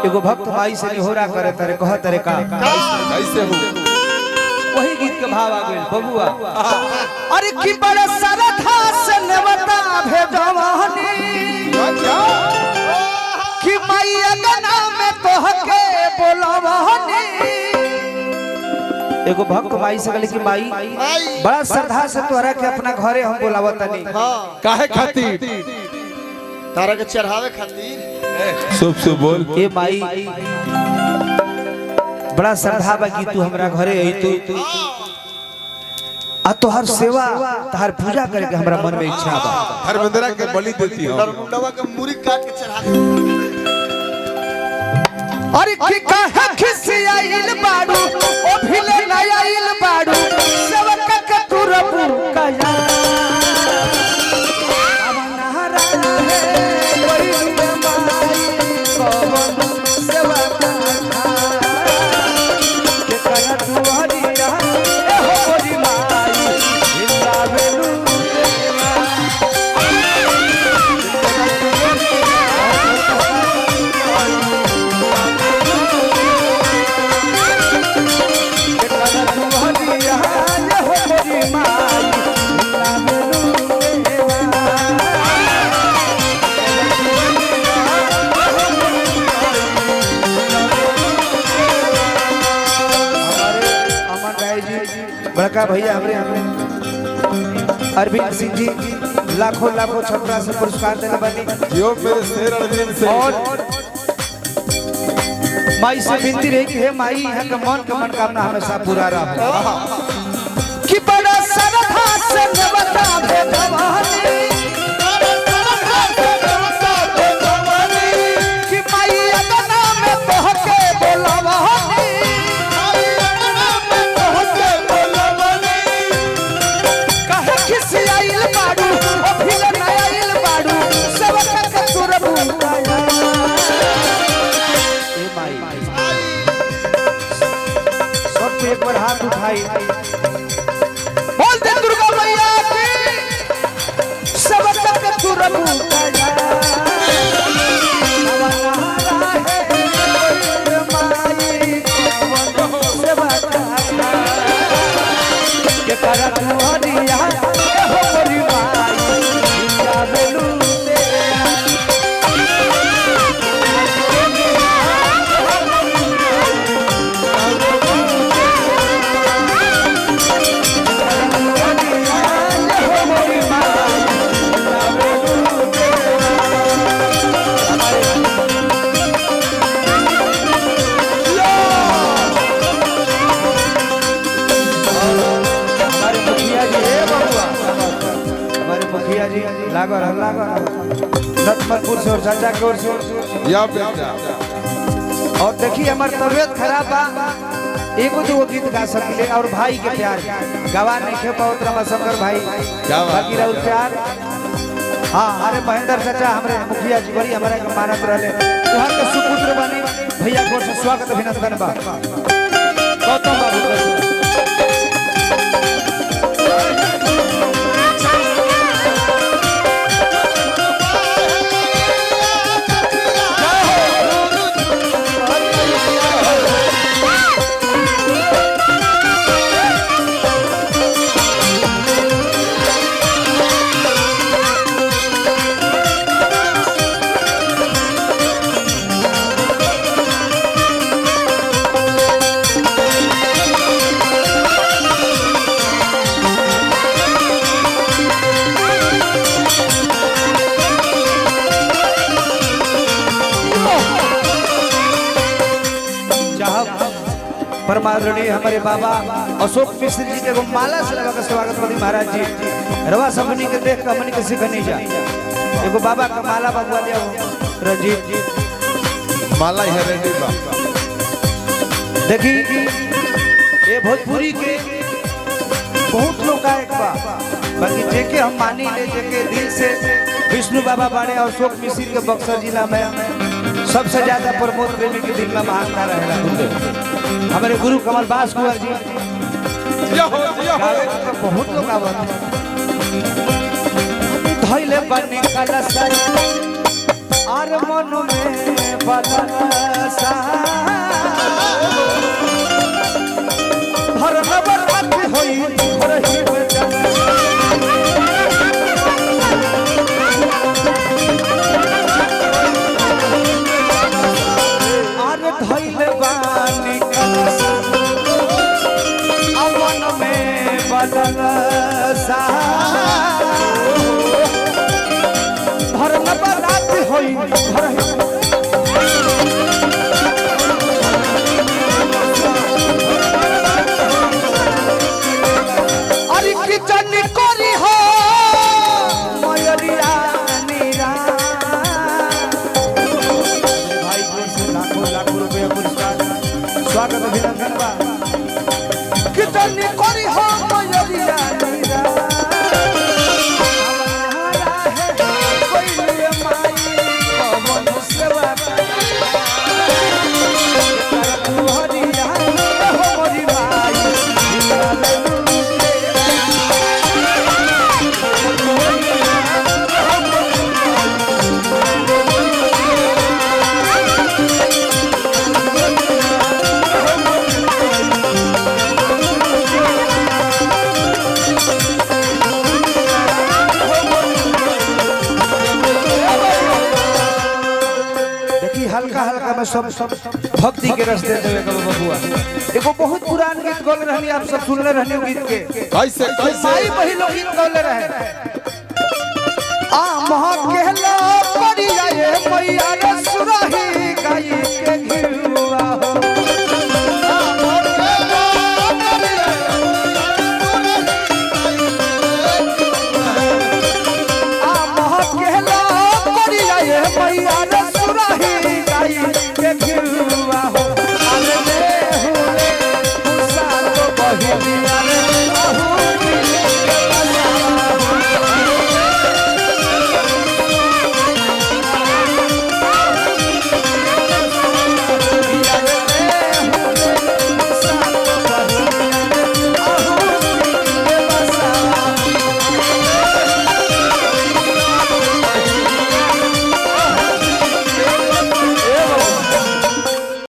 एगो भक्त माई से निहोरा करे तारे कह तारे का कैसे हो वही गीत के भाव आ गए बबुआ। अरे की बड़े सरधा से नेवता भेजवानी कि माई अगना में तोहके बोलवानी। एगो भक्त माई से कहले कि माई बड़ा श्रद्धा से तोहरा के अपना घरे हम बोलावतनी। काहे खातिर तारा के चढ़ावे खातिर शुभ शुभ बोल ए माई बड़ा श्रद्धा बा कि तू हमरा घरे आई तू आ तोहर सेवा तोहर पूजा करे के हमरा मन में इच्छा बा। धर्मेंद्र के बलि देती हो नरमुंडवा के मुरी काट के चढ़ा दे। अरे की काहे खिसियाइल बाड़ू ओ भिले नयाइल बाड़ू सबक के तू रबू कया अब नहरा है कोई माई कवन सेवा के कया तू हरिया ए हो री माई जिंदा बेलू बड़का भैया हमरे अरविंद सिंह जी लाखों लाखों छपरा से पुरस्कार देने बनी जियो मेरे शेर अरविंद से और माई से विनती रही कि हे माई यहाँ का मनोकामना हमेशा पूरा रहा कि बड़ा श्रद्धा से नेवता भेजवानी कि माई अगना में तोहके बोलवानी काहे खिसियाइल बाड़ू ओ भिले नयाइल बाड़ू सबक के तू रबू कया ए माई सब पे एक बार हाथ उठाई बोल दे दुर्गा मैया की सबक के तू रबू कया नवनारा है माई कवन सेवा कया के करा तू हरिया ए हो री माई जिंदा बेलू लागो नतमलपुर से और चाचा की ओर से या बेटा और देखिए हमारी तबीयत खराब बा एगो दो गीत गा सकले और भाई के प्यार गवा नहीं खे पावत रमाशंकर भाई क्या बात बाकी रहल प्यार। हाँ अरे महेंद्र चाचा हमारे मुखिया जी बड़ी हमारे के मानत रहले तुहार के सुपुत्र बनी भैया को से स्वागत अभिनंदन बा गौतम बाबू परमादरणीय हमारे बाबा अशोक मिश्र जी के माला से लगा स्वागत करी महाराज जी रवा सबनी के देख के हमनी के सिखनी जा एगो बाबा का माला बगवा लिया रंजीत जी माला है रेडी बा देखी ये भोजपुरी के बहुत लोग गायक बा बाकी जेके हम मानी ले जेके दिल से विष्णु बाबा बाड़े अशोक मिश्र के बक्सर जिला में सबसे ज्यादा प्रमोद प्रेमी के दिल में महानता रहेला हमारे गुरु कमल बास कुंवर जी बहुत लोग आवत धैले बने कलश आर मन में बलसा भर नवरात होई भर ही बचन आर धइल बानी कलसा मन में बलसा भर नवरात होई भर ही किचन कोरी हो मयूरिया नीरा भाई को से लाखों रुपया पुरस्कार स्वागत अभिनंदन बा किचन कोरी हो मयूरिया नीरा हमारा है कोई लिए माई पवन सेवा हरिया हो मोरी माई हल्का हल्का में सब भक्ति के रस्ते देवे करो बबुआ एगो बहुत पुरान गीत गौले रहनी आप सब सुनले रहनी गीत के कैसे कैसे माई बहिनो गीत गौले रहे आ महा कहला पड़ी जाए मैया